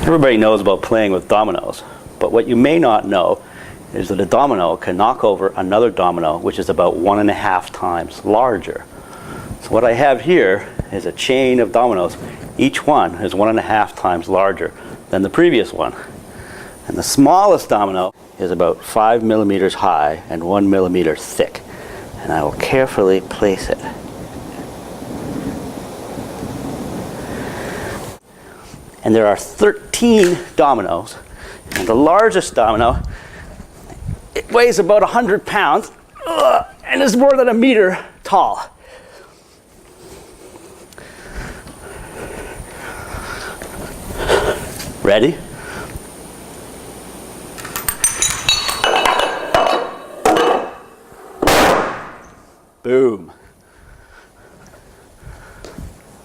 Everybody knows about playing with dominoes, but what you may not know is that a domino can knock over another domino which is about 1.5 times larger. So what I have here is a chain of dominoes. Each one is 1.5 times larger than the previous one. And the smallest domino is about 5 millimeters high and 1 millimeter thick. And I will carefully place it. And there are 13 dominoes, and the largest domino, it weighs about 100 pounds and is more than 1 meter tall. Ready? Boom.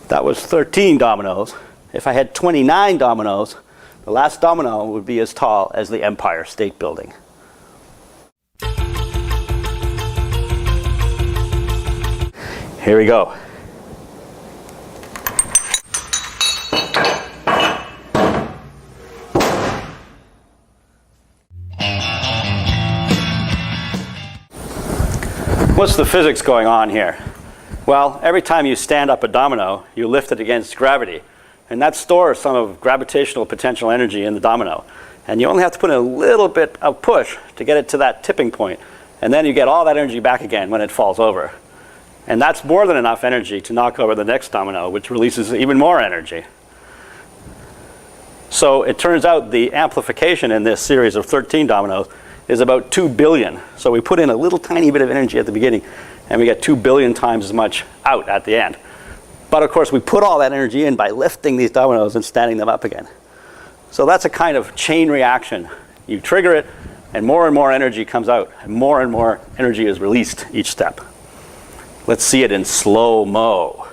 That was 13 dominoes. If I had 29 dominoes, the last domino would be as tall as the Empire State Building. Here we go. What's the physics going on here? Well, every time you stand up a domino, you lift it against gravity. And that stores some of gravitational potential energy in the domino. And you only have to put in a little bit of push to get it to that tipping point. And then you get all that energy back again when it falls over. And that's more than enough energy to knock over the next domino, which releases even more energy. So it turns out the amplification in this series of 13 dominoes is about 2 billion. So we put in a little tiny bit of energy at the beginning, and we get 2 billion times as much out at the end. But of course, we put all that energy in by lifting these dominoes and standing them up again. So that's a kind of chain reaction. You trigger it, and more energy comes out, and more energy is released each step. Let's see it in slow-mo.